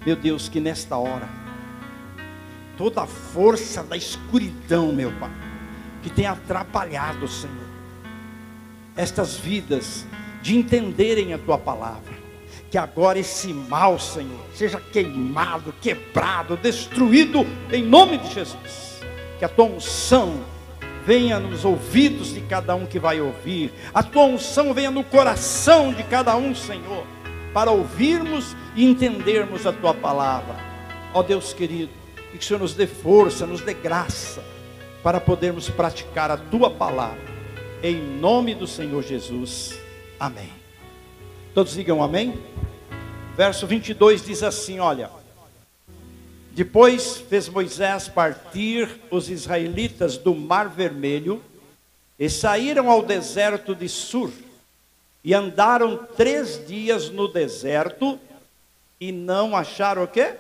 Meu Deus, que nesta hora, toda a força da escuridão, meu Pai, que tem atrapalhado, Senhor, estas vidas de entenderem a Tua palavra, que agora esse mal, Senhor, seja queimado, quebrado, destruído, em nome de Jesus. Que a Tua unção venha nos ouvidos de cada um que vai ouvir, a Tua unção venha no coração de cada um, Senhor, para ouvirmos e entendermos a Tua palavra. Ó Deus querido, e que o Senhor nos dê força, nos dê graça, para podermos praticar a Tua palavra, em nome do Senhor Jesus, amém. Todos digam amém? Verso 22 diz assim, olha: depois fez Moisés partir os israelitas do Mar Vermelho, e saíram ao deserto de Sur, e andaram 3 dias no deserto, e não acharam o quê?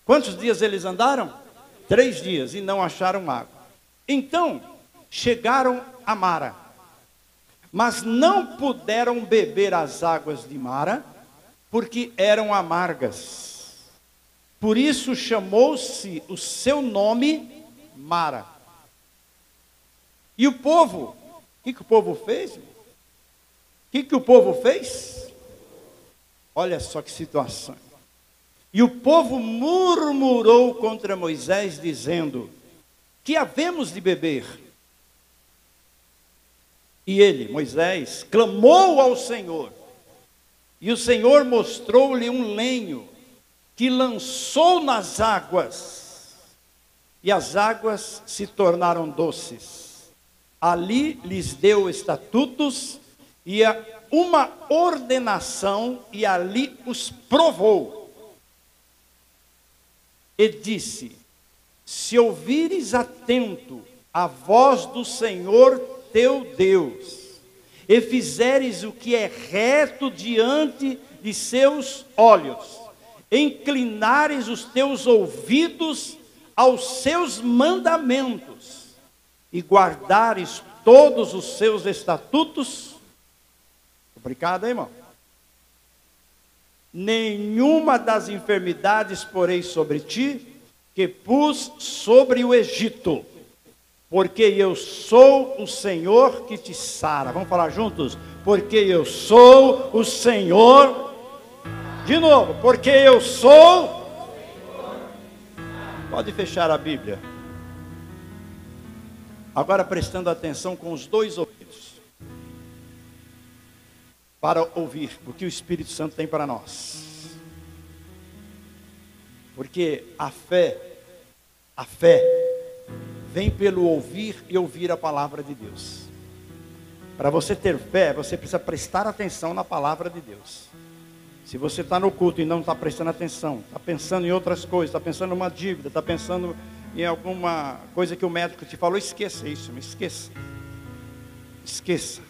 Quantos dias eles andaram? 3 dias, e não acharam água. Então, chegaram a Mara, mas não puderam beber as águas de Mara, porque eram amargas. Por isso chamou-se o seu nome Mara. E o povo, o que o povo fez? O que o povo fez? Olha só que situação. E o povo murmurou contra Moisés, dizendo: que havemos de beber? E ele, Moisés, clamou ao Senhor. E o Senhor mostrou-lhe um lenho, que lançou nas águas, e as águas se tornaram doces. Ali lhes deu estatutos e uma ordenação, e ali os provou. E disse: se ouvires atento a voz do Senhor teu Deus, e fizeres o que é reto diante de seus olhos, inclinares os teus ouvidos aos seus mandamentos, e guardares todos os seus estatutos. Complicado, hein, irmão? Nenhuma das enfermidades porei sobre ti, que pus sobre o Egito, porque eu sou o Senhor que te sara. Vamos falar juntos? Porque eu sou o Senhor. De novo, porque eu sou. Pode fechar a Bíblia. Agora prestando atenção com os 2 ouvidos, para ouvir o que o Espírito Santo tem para nós. Porque a fé vem pelo ouvir e ouvir a palavra de Deus. Para você ter fé, você precisa prestar atenção na palavra de Deus. Se você está no culto e não está prestando atenção, está pensando em outras coisas, está pensando em uma dívida, está pensando em alguma coisa que o médico te falou, esqueça isso, esqueça. Esqueça.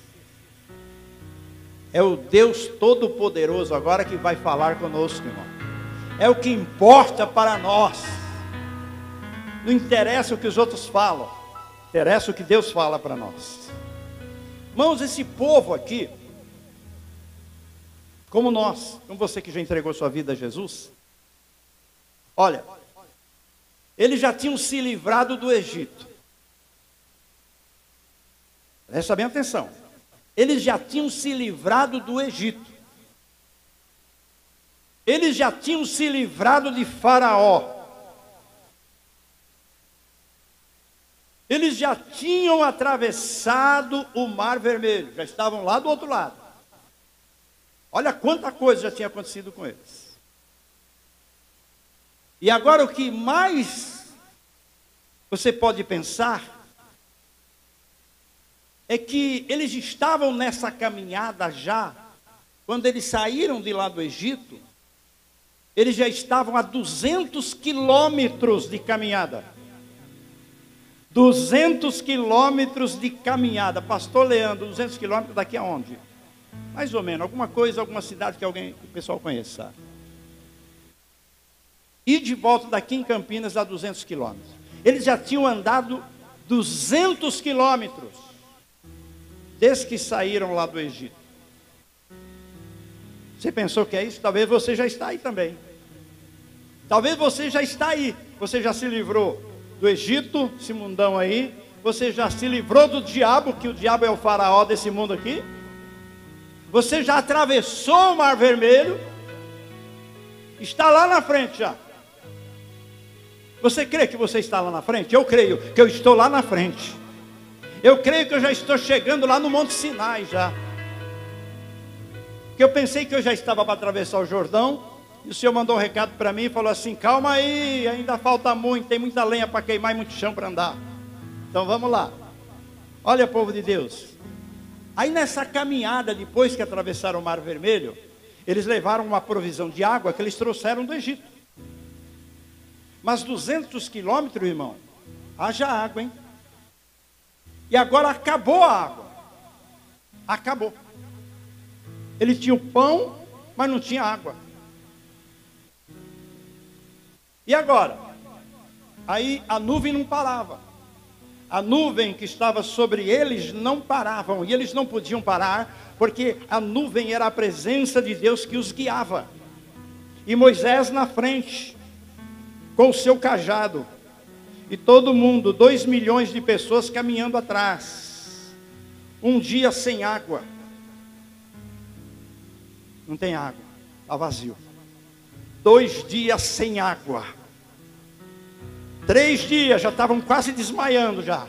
É o Deus Todo-Poderoso agora que vai falar conosco, irmão. É o que importa para nós. Não interessa o que os outros falam, interessa o que Deus fala para nós. Irmãos, esse povo aqui, como nós, como você que já entregou sua vida a Jesus, olha, eles já tinham se livrado do Egito. Presta bem atenção. Eles já tinham se livrado do Egito. Eles já tinham se livrado de Faraó. Eles já tinham atravessado o Mar Vermelho. Já estavam lá do outro lado. Olha quanta coisa já tinha acontecido com eles. E agora o que mais você pode pensar é que eles estavam nessa caminhada já, quando eles saíram de lá do Egito, eles já estavam a 200 quilômetros de caminhada. 200 quilômetros de caminhada. Pastor Leandro, 200 quilômetros daqui aonde? Mais ou menos, alguma coisa, alguma cidade que o pessoal conheça. E de volta daqui em Campinas a 200 quilômetros. Eles já tinham andado 200 quilômetros desde que saíram lá do Egito. Você pensou que é isso? Talvez você já está aí também. Talvez você já está aí, você já se livrou do Egito, esse mundão aí, você já se livrou do diabo, que o diabo é o faraó desse mundo aqui. Você já atravessou o Mar Vermelho, está lá na frente já. Você crê que você está lá na frente? Eu creio que eu estou lá na frente. Eu creio que eu já estou chegando lá no Monte Sinai já. Porque eu pensei que eu já estava para atravessar o Jordão, e o Senhor mandou um recado para mim e falou assim: calma aí, ainda falta muito, tem muita lenha para queimar e muito chão para andar. Então vamos lá. Olha, povo de Deus. Aí nessa caminhada, depois que atravessaram o Mar Vermelho, eles levaram uma provisão de água que eles trouxeram do Egito. Mas 200 quilômetros, irmão, haja água, hein? E agora acabou a água. Acabou. Ele tinha o pão, mas não tinha água. E agora? Aí a nuvem não parava. A nuvem que estava sobre eles não paravam. E eles não podiam parar, porque a nuvem era a presença de Deus que os guiava. E Moisés na frente, com o seu cajado. E todo mundo, 2 milhões de pessoas caminhando atrás. Um dia sem água. Não tem água, está vazio. 2 dias sem água. 3 dias, já estavam quase desmaiando já.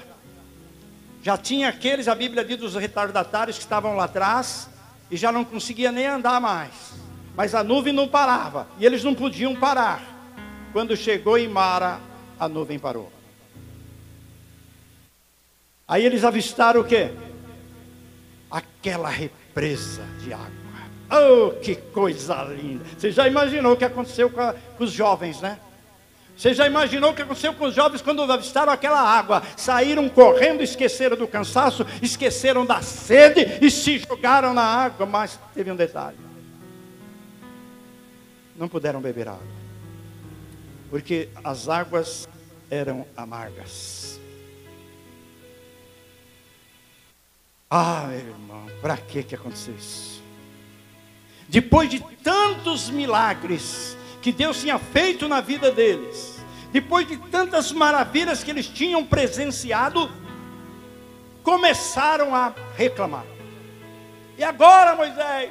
Já tinha aqueles, a Bíblia diz, dos retardatários que estavam lá atrás, e já não conseguia nem andar mais. Mas a nuvem não parava, e eles não podiam parar. Quando chegou em Mara, a nuvem parou. Aí eles avistaram o quê? Aquela represa de água. Oh, que coisa linda. Você já imaginou o que aconteceu com os jovens, né? Você já imaginou o que aconteceu com os jovens quando avistaram aquela água? Saíram correndo, esqueceram do cansaço, esqueceram da sede e se jogaram na água. Mas teve um detalhe: não puderam beber água, porque as águas eram amargas. Ah, meu irmão, para que aconteceu isso? Depois de tantos milagres que Deus tinha feito na vida deles, depois de tantas maravilhas que eles tinham presenciado, começaram a reclamar. E agora, Moisés,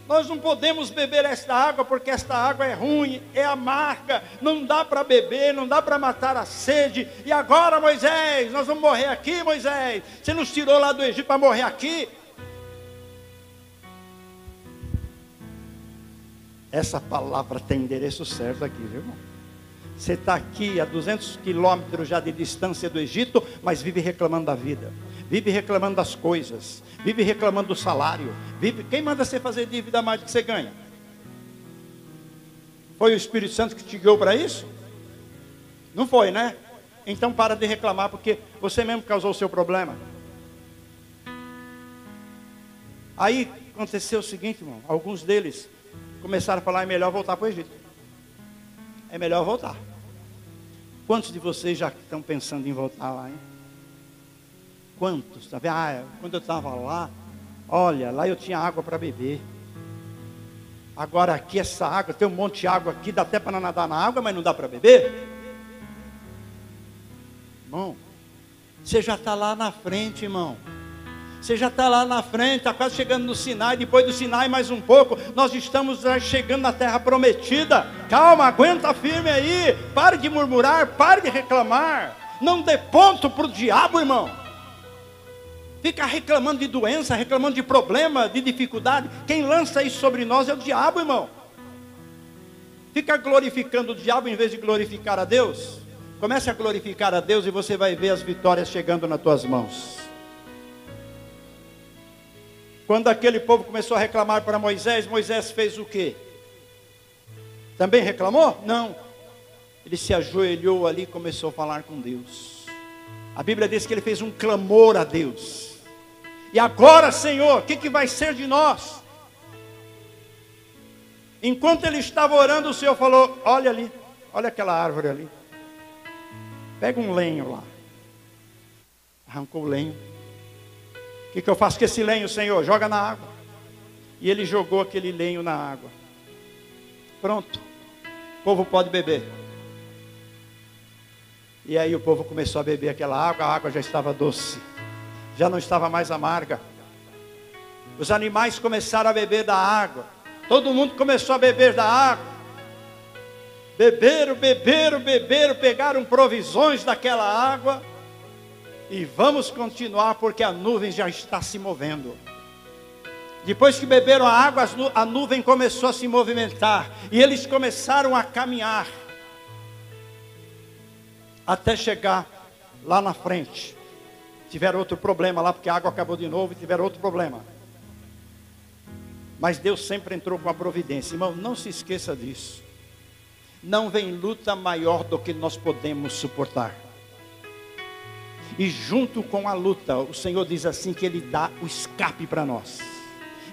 nós não podemos beber esta água, porque esta água é ruim, é amarga, não dá para beber, não dá para matar a sede. E agora, Moisés, nós vamos morrer aqui, Moisés. Você nos tirou lá do Egito para morrer aqui? Essa palavra tem endereço certo aqui, viu, irmão? Você está aqui a 200 quilômetros já de distância do Egito, mas vive reclamando da vida, vive reclamando das coisas, vive reclamando do salário, vive... Quem manda você fazer dívida mais do que você ganha? Foi o Espírito Santo que te guiou para isso? Não foi, né? Então para de reclamar, porque você mesmo causou o seu problema. Aí aconteceu o seguinte, irmão, alguns deles começaram a falar: é melhor voltar para o Egito. É melhor voltar. Quantos de vocês já estão pensando em voltar lá, hein? Quantos? Sabe? Quando eu estava lá, olha, lá eu tinha água para beber. Agora aqui essa água, tem um monte de água aqui, dá até para nadar na água, mas não dá para beber. Irmão, você já está lá na frente, irmão. Você já está lá na frente, está quase chegando no Sinai. Depois do Sinai mais um pouco, nós estamos chegando na terra prometida. Calma, aguenta firme aí. Pare de murmurar, pare de reclamar. Não dê ponto para o diabo, irmão. Fica reclamando de doença, reclamando de problema, de dificuldade. Quem lança isso sobre nós é o diabo, irmão. Fica glorificando o diabo em vez de glorificar a Deus. Comece a glorificar a Deus e você vai ver as vitórias chegando nas tuas mãos. Quando aquele povo começou a reclamar para Moisés, Moisés fez o quê? Também reclamou? Não. Ele se ajoelhou ali e começou a falar com Deus. A Bíblia diz que ele fez um clamor a Deus. E agora, Senhor, o que vai ser de nós? Enquanto ele estava orando, o Senhor falou: olha ali, olha aquela árvore ali. Pega um lenho lá. Arrancou o lenho. O que eu faço com esse lenho, Senhor? Joga na água. E ele jogou aquele lenho na água. Pronto. O povo pode beber. E aí o povo começou a beber aquela água, a água já estava doce, já não estava mais amarga. Os animais começaram a beber da água, todo mundo começou a beber da água. Beberam, pegaram provisões daquela água. E vamos continuar porque a nuvem já está se movendo. Depois que beberam a água, a nuvem começou a se movimentar. E eles começaram a caminhar. Até chegar lá na frente. Tiveram outro problema lá, porque a água acabou de novo e tiveram outro problema. Mas Deus sempre entrou com a providência. Irmão, não se esqueça disso. Não vem luta maior do que nós podemos suportar. E junto com a luta, o Senhor diz assim que Ele dá o escape para nós.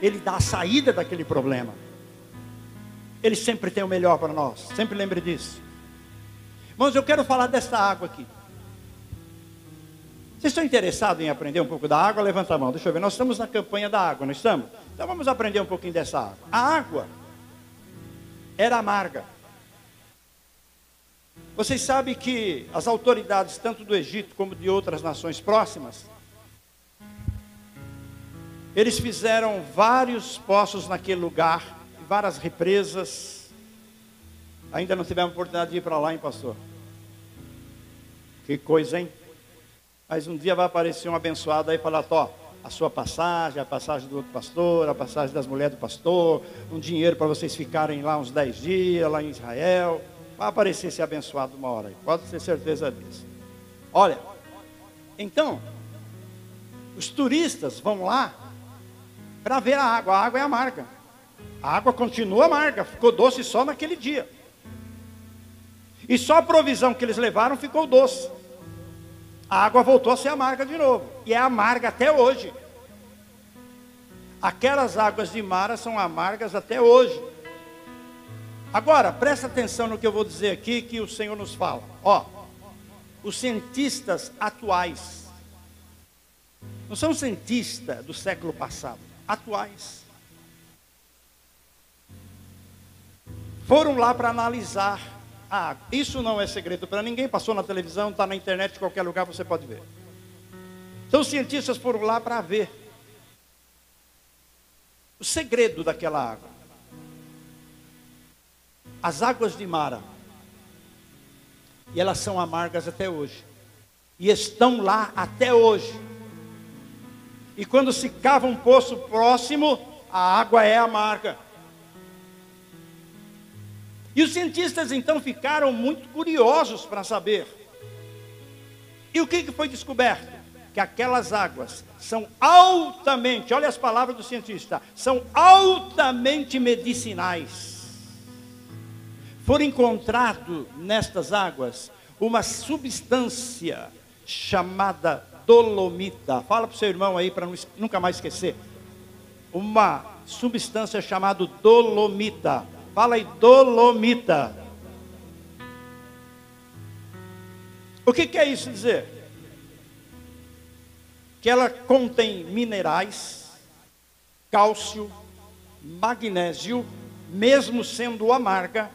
Ele dá a saída daquele problema. Ele sempre tem o melhor para nós. Sempre lembre disso. Irmãos, eu quero falar dessa água aqui. Vocês estão interessados em aprender um pouco da água? Levanta a mão, deixa eu ver. Nós estamos na campanha da água, não estamos? Então vamos aprender um pouquinho dessa água. A água era amarga. Vocês sabem que as autoridades, tanto do Egito como de outras nações próximas, eles fizeram vários poços naquele lugar, várias represas. Ainda não tivemos oportunidade de ir para lá, hein, pastor? Que coisa, hein? Mas um dia vai aparecer um abençoado aí e falar, ó, a sua passagem, a passagem do outro pastor, a passagem das mulheres do pastor, um dinheiro para vocês ficarem lá uns 10 dias, lá em Israel. Vai aparecer esse abençoado uma hora aí, pode ter certeza disso. Olha, então, os turistas vão lá para ver a água é amarga. A água continua amarga, ficou doce só naquele dia. E só a provisão que eles levaram ficou doce. A água voltou a ser amarga de novo, e é amarga até hoje. Aquelas águas de Mara são amargas até hoje. Agora, presta atenção no que eu vou dizer aqui, que o Senhor nos fala. Ó, os cientistas atuais, não são cientistas do século passado, atuais, foram lá para analisar a água. Isso não é segredo para ninguém, passou na televisão, está na internet, em qualquer lugar você pode ver. Então os cientistas foram lá para ver o segredo daquela água. As águas de Mara, e elas são amargas até hoje, e estão lá até hoje. E quando se cava um poço próximo, a água é amarga. E os cientistas então ficaram muito curiosos para saber. E o que foi descoberto? Que aquelas águas são altamente, olha as palavras do cientista, são altamente medicinais. Foi encontrado nestas águas uma substância chamada dolomita. Fala para o seu irmão aí para nunca mais esquecer. Uma substância chamada dolomita. Fala aí, dolomita. O que quer isso dizer? Que ela contém minerais, cálcio, magnésio, mesmo sendo amarga,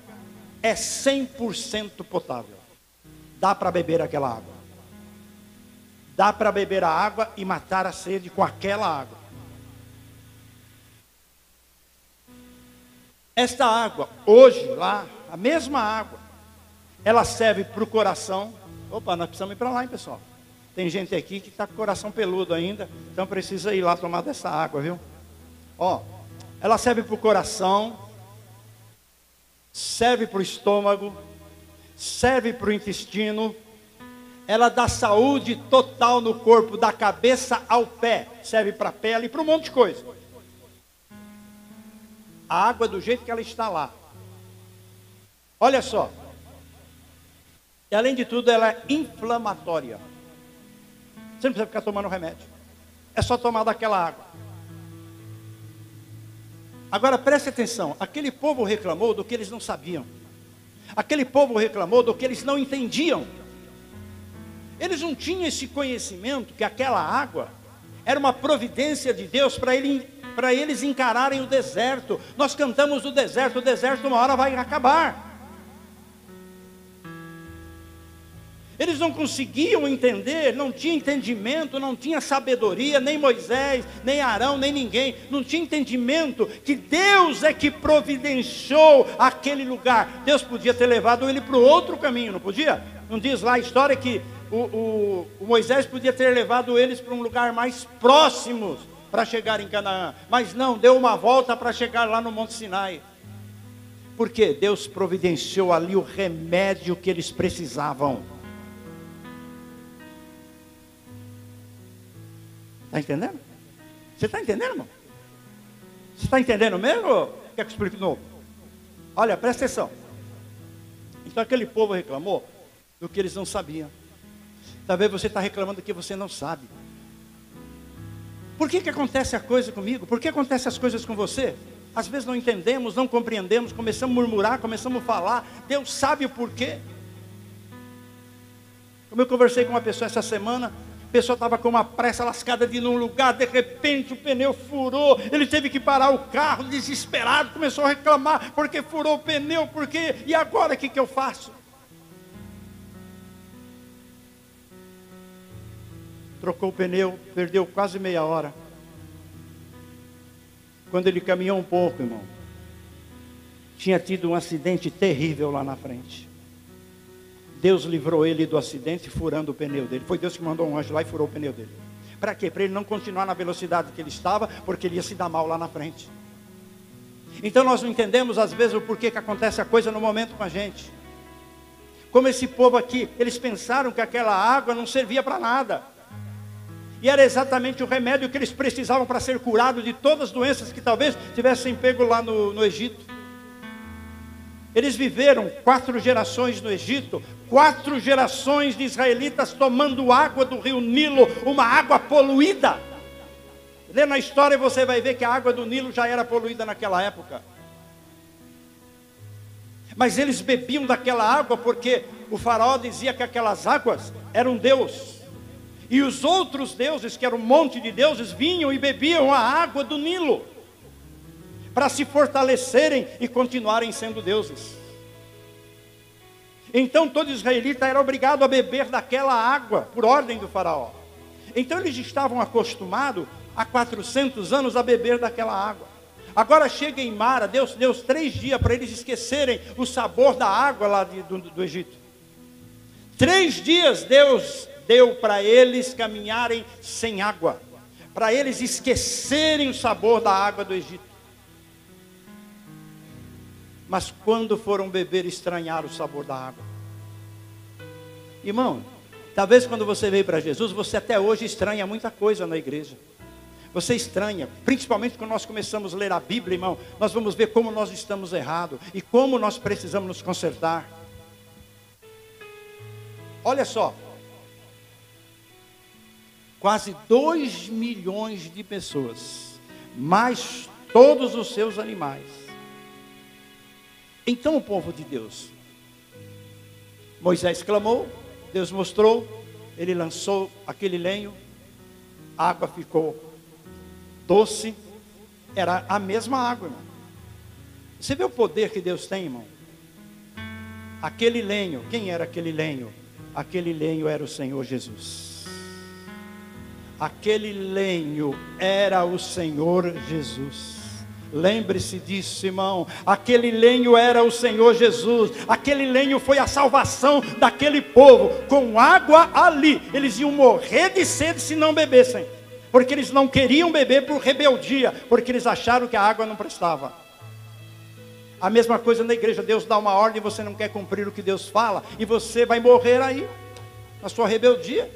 é 100% potável. Dá para beber aquela água. Dá para beber a água e matar a sede com aquela água. Esta água, hoje lá, a mesma água, ela serve para o coração. Opa, nós precisamos ir para lá, hein, pessoal? Tem gente aqui que está com o coração peludo ainda, então precisa ir lá tomar dessa água, viu? Ó, ela serve para o coração, serve para o estômago, serve para o intestino, ela dá saúde total no corpo, da cabeça ao pé, serve para a pele e para um monte de coisa. A água do jeito que ela está lá. Olha só. E além de tudo, ela é inflamatória. Você não precisa ficar tomando remédio. É só tomar daquela água. Agora preste atenção. Aquele povo reclamou do que eles não sabiam. Aquele povo reclamou do que eles não entendiam. Eles não tinham esse conhecimento que aquela água era uma providência de Deus para eles encararem o deserto. Nós cantamos o deserto uma hora vai acabar. Eles não conseguiam entender, não tinha entendimento, não tinha sabedoria, nem Moisés, nem Arão, nem ninguém. Não tinha entendimento que Deus é que providenciou aquele lugar. Deus podia ter levado ele para o outro caminho, não podia? Não diz lá a história que o Moisés podia ter levado eles para um lugar mais próximo para chegar em Canaã. Mas não, deu uma volta para chegar lá no Monte Sinai. Porque Deus providenciou ali o remédio que eles precisavam. Está entendendo? Você está entendendo, irmão? Você está entendendo mesmo? Quer que eu explique de novo? Olha, presta atenção. Então aquele povo reclamou do que eles não sabiam. Talvez você está reclamando do que você não sabe. Por que acontece a coisa comigo? Por que acontecem as coisas com você? Às vezes não entendemos, não compreendemos, começamos a murmurar, começamos a falar. Deus sabe o porquê. Como eu conversei com uma pessoa essa semana, a pessoa estava com uma pressa lascada de ir num lugar, de repente o pneu furou, ele teve que parar o carro, desesperado, começou a reclamar, porque furou o pneu, porque, e agora o que eu faço? Trocou o pneu, perdeu quase meia hora. Quando ele caminhou um pouco, irmão, tinha tido um acidente terrível lá na frente. Deus livrou ele do acidente furando o pneu dele. Foi Deus que mandou um anjo lá e furou o pneu dele. Para quê? Para ele não continuar na velocidade que ele estava, porque ele ia se dar mal lá na frente. Então nós não entendemos às vezes o porquê que acontece a coisa no momento com a gente. Como esse povo aqui, eles pensaram que aquela água não servia para nada. E era exatamente o remédio que eles precisavam para ser curados de todas as doenças que talvez tivessem pego lá no Egito. Eles viveram 4 gerações no Egito, 4 gerações de israelitas tomando água do rio Nilo, uma água poluída. Lê na história e você vai ver que a água do Nilo já era poluída naquela época. Mas eles bebiam daquela água porque o faraó dizia que aquelas águas eram Deus. E os outros deuses, que era um monte de deuses, vinham e bebiam a água do Nilo, para se fortalecerem e continuarem sendo deuses. Então todo israelita era obrigado a beber daquela água, por ordem do faraó. Então eles estavam acostumados, há 400 anos, a beber daquela água. Agora chega em Mara, Deus deu 3 dias para eles esquecerem o sabor da água lá do Egito. 3 dias Deus deu para eles caminharem sem água, para eles esquecerem o sabor da água do Egito. Mas quando foram beber, estranharam o sabor da água. Irmão, talvez quando você veio para Jesus, você até hoje estranha muita coisa na igreja. Você estranha, principalmente quando nós começamos a ler a Bíblia, irmão, nós vamos ver como nós estamos errados e como nós precisamos nos consertar. Olha só, quase 2 milhões de pessoas, mais todos os seus animais. Então o povo de Deus, Moisés clamou, Deus mostrou, ele lançou aquele lenho, a água ficou doce, era a mesma água, irmão. Você vê o poder que Deus tem, irmão? Aquele lenho, quem era aquele lenho? Aquele lenho era o Senhor Jesus. Aquele lenho era o Senhor Jesus. Lembre-se disso, irmão. Aquele lenho era o Senhor Jesus. Aquele lenho foi a salvação daquele povo. Com água ali, eles iam morrer de sede se não bebessem, porque eles não queriam beber por rebeldia, porque eles acharam que a água não prestava. A mesma coisa na igreja. Deus dá uma ordem e você não quer cumprir o que Deus fala, e você vai morrer aí, na sua rebeldia.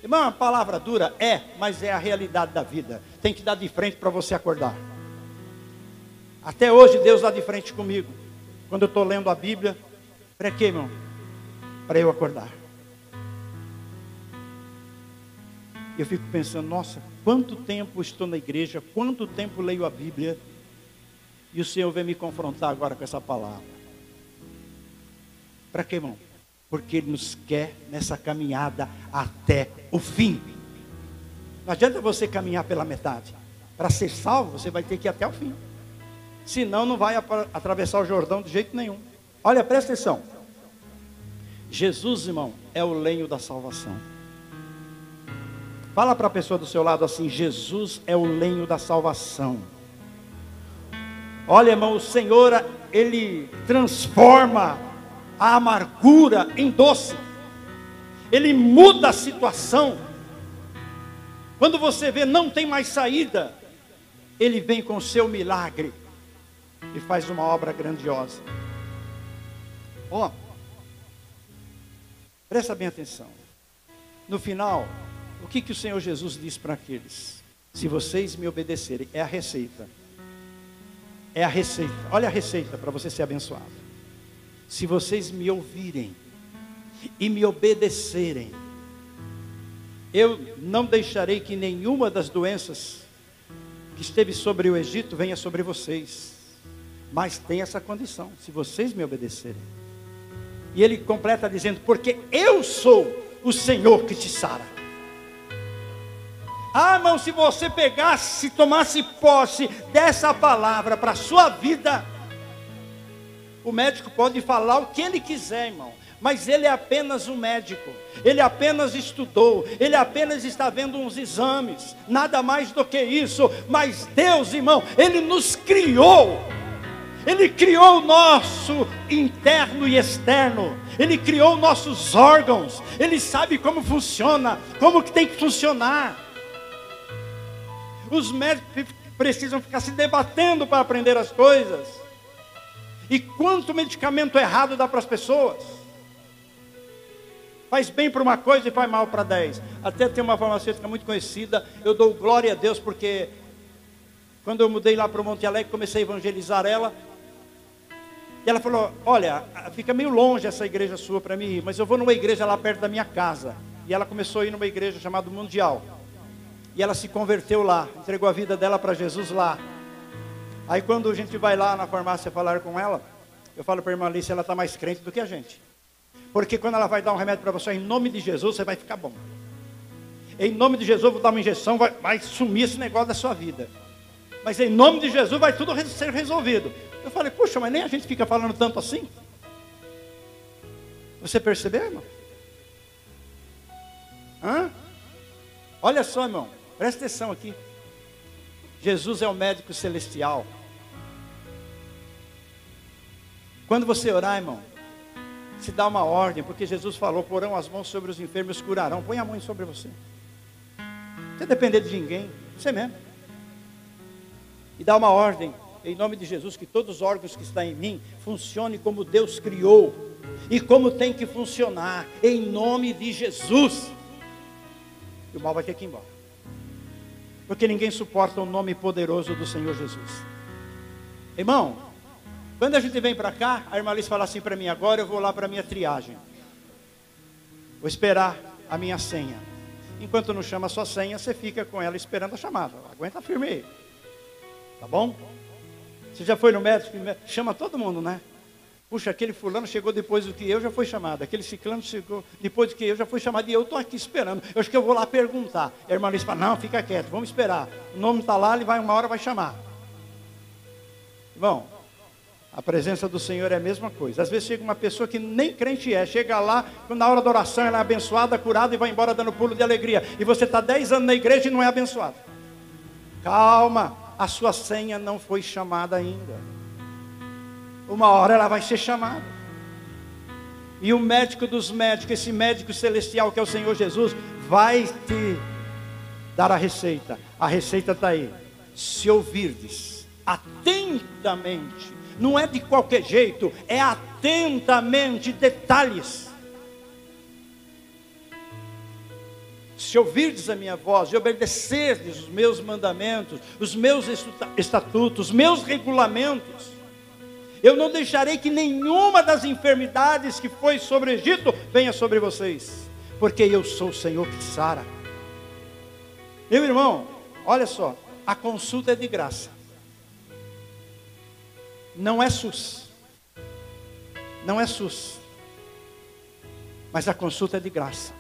Irmão, uma palavra dura? Mas é a realidade da vida. Tem que dar de frente para você acordar. Até hoje Deus dá de frente comigo. Quando eu estou lendo a Bíblia, para quê, irmão? Para eu acordar. Eu fico pensando, nossa, quanto tempo estou na igreja, quanto tempo leio a Bíblia, e o Senhor vem me confrontar agora com essa palavra. Para quê, irmão? Porque Ele nos quer nessa caminhada até o fim. Não adianta você caminhar pela metade. Para ser salvo, você vai ter que ir até o fim. Senão não vai atravessar o Jordão de jeito nenhum. Olha, presta atenção. Jesus, irmão, é o lenho da salvação. Fala para a pessoa do seu lado assim: Jesus é o lenho da salvação. Olha, irmão, o Senhor, Ele transforma a amargura em doce. Ele muda a situação. Quando você vê não tem mais saída, Ele vem com o seu milagre e faz uma obra grandiosa. Ó, presta bem atenção. No final, o que o Senhor Jesus diz para aqueles? Se vocês me obedecerem, é a receita. É a receita. Olha a receita para você ser abençoado. Se vocês me ouvirem e me obedecerem, eu não deixarei que nenhuma das doenças que esteve sobre o Egito venha sobre vocês. Mas tem essa condição: se vocês me obedecerem. E ele completa dizendo: porque eu sou o Senhor que te sara. Ah, irmão, se você pegasse, tomasse posse dessa palavra para a sua vida, o médico pode falar o que ele quiser, irmão, mas ele é apenas um médico, ele apenas estudou, ele apenas está vendo uns exames, nada mais do que isso. Mas Deus, irmão, Ele nos criou. Ele criou o nosso interno e externo. Ele criou nossos órgãos. Ele sabe como funciona, como que tem que funcionar. Os médicos precisam ficar se debatendo para aprender as coisas. E quanto medicamento errado dá para as pessoas. Faz bem para uma coisa e faz mal para 10. Até tem uma farmacêutica muito conhecida. Eu dou glória a Deus porque quando eu mudei lá para o Monte Alegre, comecei a evangelizar ela. E ela falou: olha, fica meio longe essa igreja sua para mim ir, mas eu vou numa igreja lá perto da minha casa. E ela começou a ir numa igreja chamada Mundial. E ela se converteu lá, entregou a vida dela para Jesus lá. Aí quando a gente vai lá na farmácia falar com ela, eu falo para a irmã Alice, ela está mais crente do que a gente. Porque quando ela vai dar um remédio para você, em nome de Jesus, você vai ficar bom. Em nome de Jesus, eu vou dar uma injeção, vai sumir esse negócio da sua vida. Mas em nome de Jesus vai tudo ser resolvido. Eu falei: puxa, mas nem a gente fica falando tanto assim. Você percebeu, irmão? Hã? Olha só, irmão, presta atenção aqui. Jesus é o médico celestial. Quando você orar, irmão, se dá uma ordem, porque Jesus falou: porão as mãos sobre os enfermos, curarão. Põe a mão sobre você. Você depender de ninguém, você mesmo. E dá uma ordem, em nome de Jesus, que todos os órgãos que estão em mim funcionem como Deus criou e como tem que funcionar, em nome de Jesus. E o mal vai ter que ir embora, porque ninguém suporta o nome poderoso do Senhor Jesus. Irmão, quando a gente vem para cá, a irmã Alice fala assim para mim: agora eu vou lá para a minha triagem, vou esperar a minha senha. Enquanto não chama a sua senha, você fica com ela esperando a chamada. Aguenta firme aí, tá bom? Você já foi no médico? Chama todo mundo, né? Puxa, aquele fulano chegou depois do que eu, já foi chamado. Aquele ciclano chegou depois do que eu, já foi chamado. E eu estou aqui esperando. Eu acho que eu vou lá perguntar. A irmã Alice fala: não, fica quieto, vamos esperar. O nome está lá, ele vai uma hora, vai chamar. Irmão, a presença do Senhor é a mesma coisa. Às vezes chega uma pessoa que nem crente é. Chega lá, na hora da oração ela é abençoada, curada e vai embora dando pulo de alegria. E você está 10 anos na igreja e não é abençoado. Calma, a sua senha não foi chamada ainda. Uma hora ela vai ser chamada. E o médico dos médicos, esse médico celestial que é o Senhor Jesus, vai te dar a receita. A receita está aí: se ouvirdes atentamente, não é de qualquer jeito, é atentamente, detalhes. Se ouvirdes a minha voz e obedecerdes os meus mandamentos, os meus estatutos, os meus regulamentos, eu não deixarei que nenhuma das enfermidades que foi sobre o Egito venha sobre vocês, porque eu sou o Senhor que sara. Meu irmão, olha só, a consulta é de graça. Não é SUS. Não é SUS. Mas a consulta é de graça.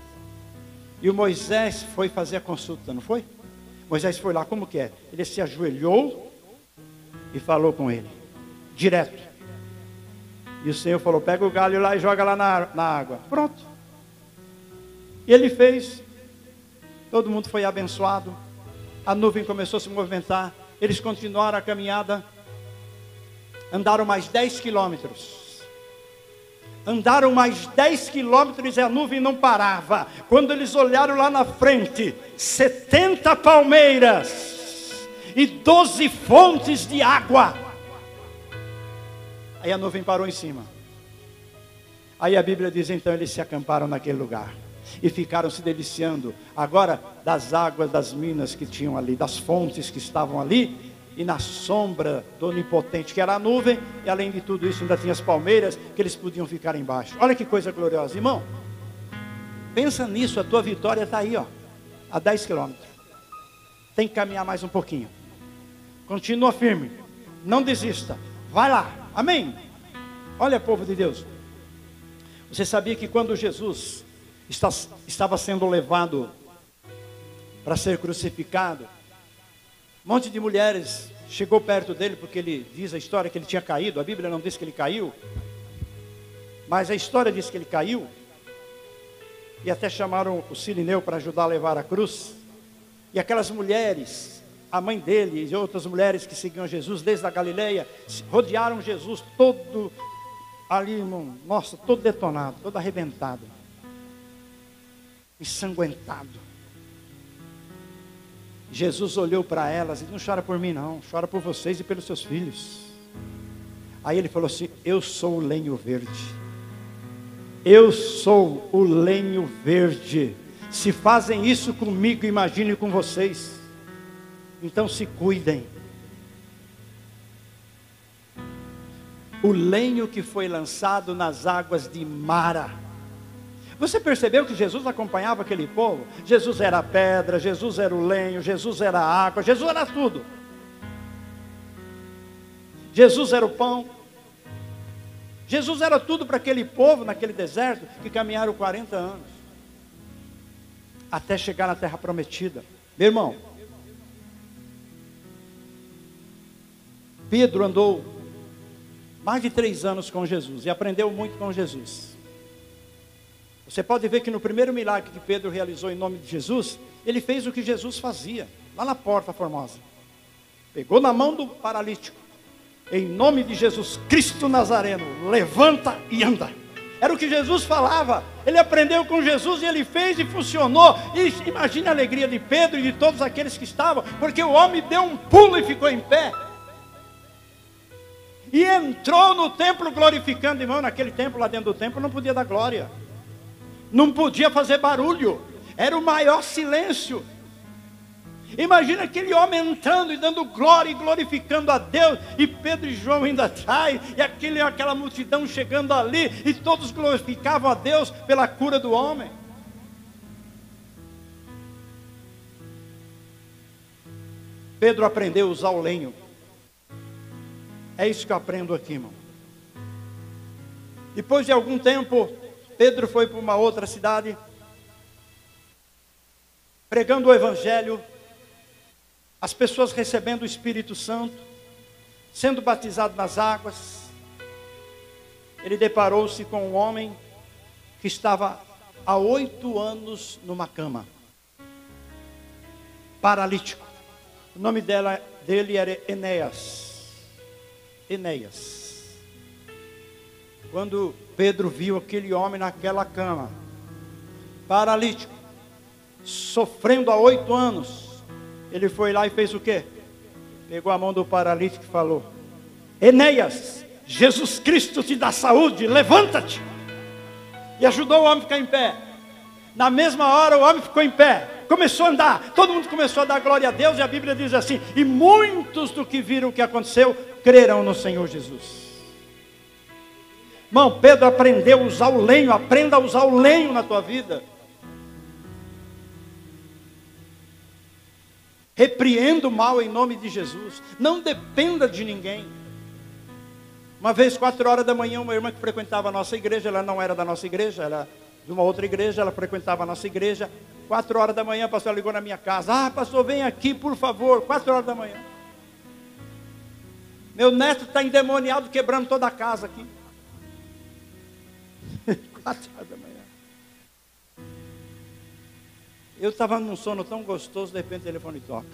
E o Moisés foi fazer a consulta, não foi? Moisés foi lá, como que é? Ele se ajoelhou e falou com ele, direto. E o Senhor falou, pega o galho lá e joga lá na água. Pronto. E ele fez. Todo mundo foi abençoado. A nuvem começou a se movimentar. Eles continuaram a caminhada. Andaram mais 10 quilômetros. Andaram mais 10 quilômetros e a nuvem não parava. Quando eles olharam lá na frente, 70 palmeiras e 12 fontes de água. Aí a nuvem parou em cima. Aí a Bíblia diz, então eles se acamparam naquele lugar. E ficaram se deliciando agora das águas das minas que tinham ali, das fontes que estavam ali. E na sombra do onipotente que era a nuvem. E além de tudo isso ainda tinha as palmeiras que eles podiam ficar embaixo. Olha que coisa gloriosa, irmão. Pensa nisso, a tua vitória está aí, ó, a 10 quilômetros. Tem que caminhar mais um pouquinho. Continua firme, não desista, vai lá, amém. Olha, povo de Deus, você sabia que quando Jesus estava sendo levado para ser crucificado, um monte de mulheres chegou perto dele, porque ele diz a história que ele tinha caído. A Bíblia não diz que ele caiu, mas a história diz que ele caiu. E até chamaram o Sirineu para ajudar a levar a cruz. E aquelas mulheres, a mãe dele e outras mulheres que seguiam Jesus desde a Galileia, rodearam Jesus todo ali, irmão, nossa, todo detonado, todo arrebentado, ensanguentado. Jesus olhou para elas e disse, não chora por mim não, chora por vocês e pelos seus filhos. Aí ele falou assim, eu sou o lenho verde. Eu sou o lenho verde. Se fazem isso comigo, imagine com vocês. Então se cuidem. O lenho que foi lançado nas águas de Mara. Você percebeu que Jesus acompanhava aquele povo? Jesus era a pedra, Jesus era o lenho, Jesus era a água, Jesus era tudo. Jesus era o pão. Jesus era tudo para aquele povo naquele deserto que caminharam 40 anos. Até chegar na terra prometida. Meu irmão, Pedro andou mais de 3 anos com Jesus e aprendeu muito com Jesus. Você pode ver que no primeiro milagre que Pedro realizou em nome de Jesus, ele fez o que Jesus fazia, lá na porta formosa. Pegou na mão do paralítico, em nome de Jesus Cristo Nazareno, levanta e anda. Era o que Jesus falava. Ele aprendeu com Jesus e ele fez e funcionou. E imagine a alegria de Pedro e de todos aqueles que estavam, porque o homem deu um pulo e ficou em pé. E entrou no templo glorificando, irmão. Naquele templo, lá dentro do templo, não podia dar glória. Não podia fazer barulho, era o maior silêncio. Imagina aquele homem entrando e dando glória e glorificando a Deus, e Pedro e João indo atrás, e aquela multidão chegando ali, e todos glorificavam a Deus pela cura do homem. Pedro aprendeu a usar o lenho. É isso que eu aprendo aqui, irmão. Depois de algum tempo, Pedro foi para uma outra cidade, pregando o Evangelho, as pessoas recebendo o Espírito Santo, sendo batizado nas águas. Ele deparou-se com um homem que estava há 8 anos numa cama, paralítico. O nome dele era Enéas. Enéas. Quando Pedro viu aquele homem naquela cama, paralítico, sofrendo há 8 anos, ele foi lá e fez o quê? Pegou a mão do paralítico e falou, Enéas, Jesus Cristo te dá saúde, levanta-te. E ajudou o homem a ficar em pé. Na mesma hora o homem ficou em pé, começou a andar, todo mundo começou a dar glória a Deus. E a Bíblia diz assim, e muitos do que viram o que aconteceu, crerão no Senhor Jesus. Irmão, Pedro aprendeu a usar o lenho. Aprenda a usar o lenho na tua vida. Repreenda o mal em nome de Jesus. Não dependa de ninguém. Uma vez, 4 horas da manhã, uma irmã que frequentava a nossa igreja, ela não era da nossa igreja, ela era de uma outra igreja, ela frequentava a nossa igreja. 4 horas da manhã, a pastora ligou na minha casa. Pastor, vem aqui, por favor. 4 horas da manhã. Meu neto está endemoniado, quebrando toda a casa aqui. 4 horas da manhã. Eu estava num sono tão gostoso, de repente o telefone toca.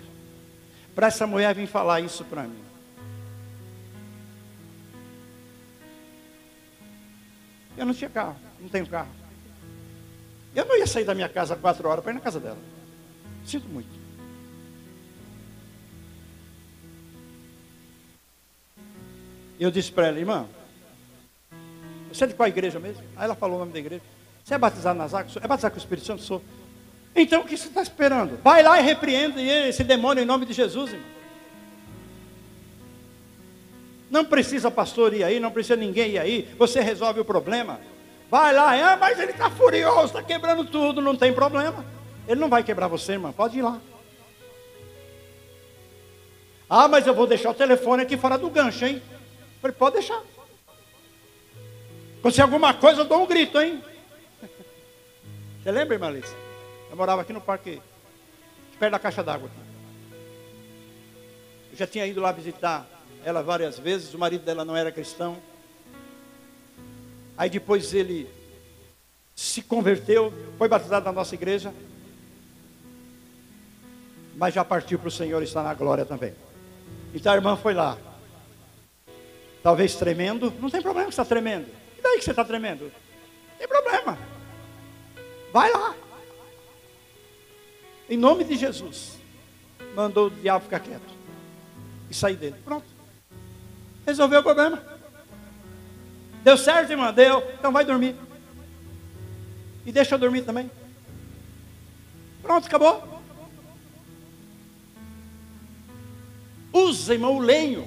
Para essa mulher vir falar isso para mim. Eu não tinha carro, não tenho carro. Eu não ia sair da minha casa 4 horas para ir na casa dela. Sinto muito. Eu disse para ela, irmã, você é de qual igreja mesmo? Aí ela falou o nome da igreja. Você é batizado nas águas? É batizado com o Espírito Santo? Sou. Então o que você está esperando? Vai lá e repreende esse demônio em nome de Jesus, irmão. Não precisa pastor ir aí, não precisa ninguém ir aí. Você resolve o problema. Vai lá, mas ele está furioso, está quebrando tudo, não tem problema. Ele não vai quebrar você, irmão, pode ir lá. Ah, mas eu vou deixar o telefone aqui fora do gancho, hein? Eu falei, pode deixar. Se alguma coisa, eu dou um grito, hein? Você lembra, irmã Alice? Eu morava aqui no parque, perto da caixa d'água. Eu já tinha ido lá visitar ela várias vezes, o marido dela não era cristão. Aí depois ele se converteu, foi batizado na nossa igreja, mas já partiu para o Senhor e está na glória também. Então a irmã foi lá, talvez tremendo, não tem problema que você está tremendo. E daí que você está tremendo? Não tem problema. Vai lá. Em nome de Jesus, mandou o diabo ficar quieto e sair dele. Pronto. Resolveu o problema. Deu certo, irmã? Deu. Então vai dormir. E deixa eu dormir também. Pronto, acabou. Usa, irmão, o lenho.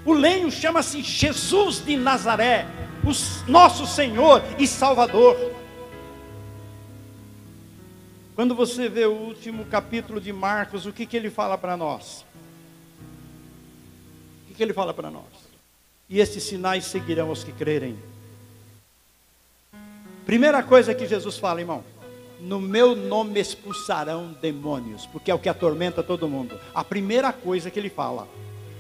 O lenho chama-se Jesus de Nazaré, o nosso Senhor e Salvador. Quando você vê o último capítulo de Marcos, o que ele fala para nós? O que ele fala para nós? E estes sinais seguirão os que crerem. Primeira coisa que Jesus fala, irmão: no meu nome expulsarão demônios, porque é o que atormenta todo mundo. A primeira coisa que ele fala: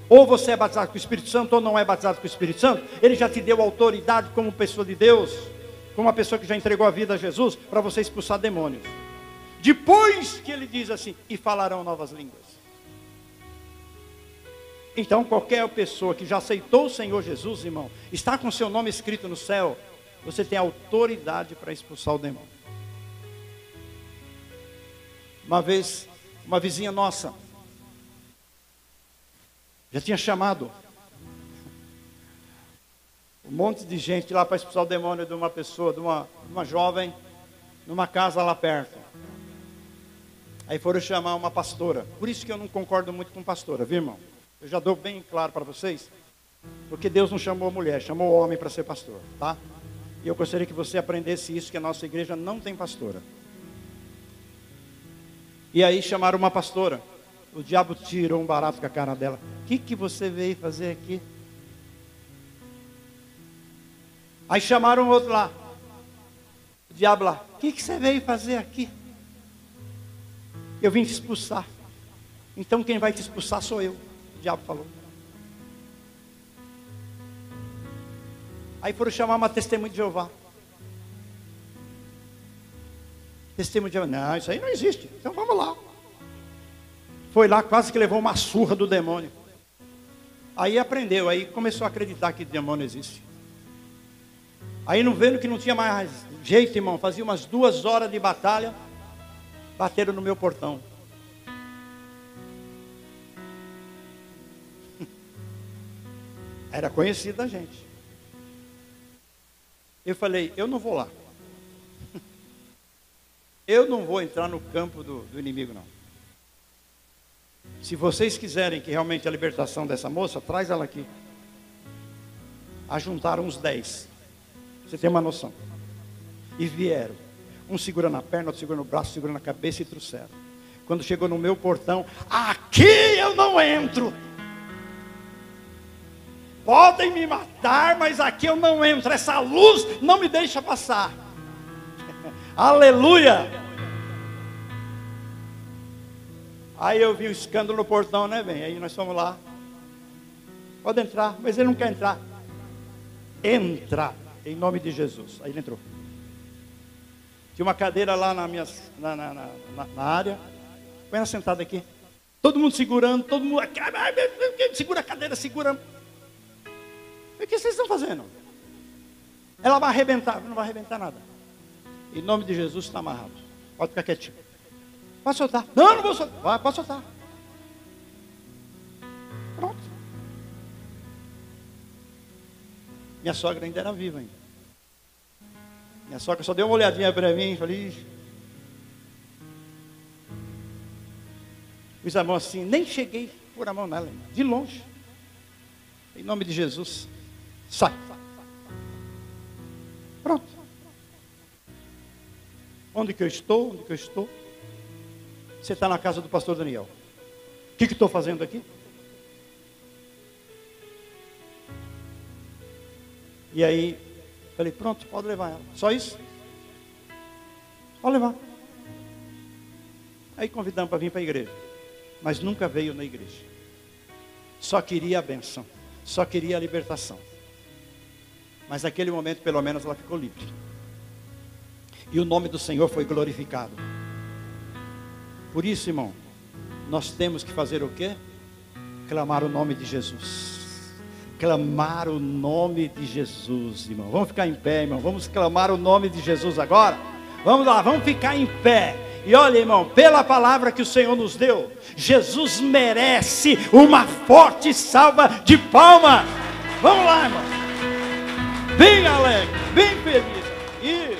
ou você é batizado com o Espírito Santo, ou não é batizado com o Espírito Santo. Ele já te deu autoridade como pessoa de Deus, como uma pessoa que já entregou a vida a Jesus, para você expulsar demônios. Depois que ele diz assim: e falarão novas línguas. Então qualquer pessoa que já aceitou o Senhor Jesus, irmão, está com seu nome escrito no céu, você tem autoridade para expulsar o demônio. Uma vez, uma vizinha nossa já tinha chamado um monte de gente lá para expulsar o demônio de uma pessoa, de uma jovem, numa casa lá perto. Aí foram chamar uma pastora. Por isso que eu não concordo muito com pastora, viu, irmão? Eu já dou bem claro para vocês, porque Deus não chamou mulher, chamou homem para ser pastor, tá? E eu gostaria que você aprendesse isso, que a nossa igreja não tem pastora. E aí chamaram uma pastora. O diabo tirou um barato com a cara dela. O que você veio fazer aqui? Aí chamaram outro lá. O diabo lá: o que você veio fazer aqui? Eu vim te expulsar. Então quem vai te expulsar sou eu. O diabo falou. Aí foram chamar uma testemunha de Jeová. Testemunha de Jeová: não, isso aí não existe. Então vamos lá. Foi lá, quase que levou uma surra do demônio. Aí aprendeu, aí começou a acreditar que demônio existe. Aí não vendo que não tinha mais jeito, irmão, fazia umas 2 horas de batalha, bateram no meu portão. Era conhecido da gente. Eu falei: eu não vou lá. Eu não vou entrar no campo do inimigo, não. Se vocês quiserem que realmente a libertação dessa moça, traz ela aqui. Ajuntaram uns 10. Você tem uma noção. E vieram. Um segura na perna, outro segura no braço, segura na cabeça e trouxeram. Quando chegou no meu portão: aqui eu não entro. Podem me matar, mas aqui eu não entro. Essa luz não me deixa passar. Aleluia. Aí eu vi o escândalo no portão, né, bem? Aí nós fomos lá. Pode entrar, mas ele não quer entrar. Entra. em nome de Jesus. Aí ele entrou. Tinha uma cadeira lá na área. Põe ela sentada aqui. Todo mundo segurando, todo mundo. Segura a cadeira, segura. O que vocês estão fazendo? Ela vai arrebentar. Não vai arrebentar nada. Em nome de Jesus está amarrado. Pode ficar quietinho. Pode soltar. Não, não vou soltar. Vai, pode soltar. Pronto. Minha sogra ainda era viva ainda. Minha sogra só deu uma olhadinha para mim e falei, ixi. Pus a mão assim, nem cheguei a pôr a mão nela ainda, de longe. Em nome de Jesus, sai. Pronto. Onde que eu estou? Onde que eu estou? Você está na casa do pastor Daniel. O que estou fazendo aqui? E aí, falei, pronto, pode levar ela. Só isso? Pode levar. Aí convidamos para vir para a igreja. Mas nunca veio na igreja. Só queria a bênção. Só queria a libertação. Mas naquele momento, pelo menos, ela ficou livre. E o nome do Senhor foi glorificado. Por isso, irmão, nós temos que fazer o quê? Clamar o nome de Jesus. Clamar o nome de Jesus, irmão. Vamos ficar em pé, irmão. Vamos clamar o nome de Jesus agora. Vamos lá, vamos ficar em pé. E olha, irmão, pela palavra que o Senhor nos deu, Jesus merece uma forte salva de palmas. Vamos lá, irmão. Bem alegre, bem feliz.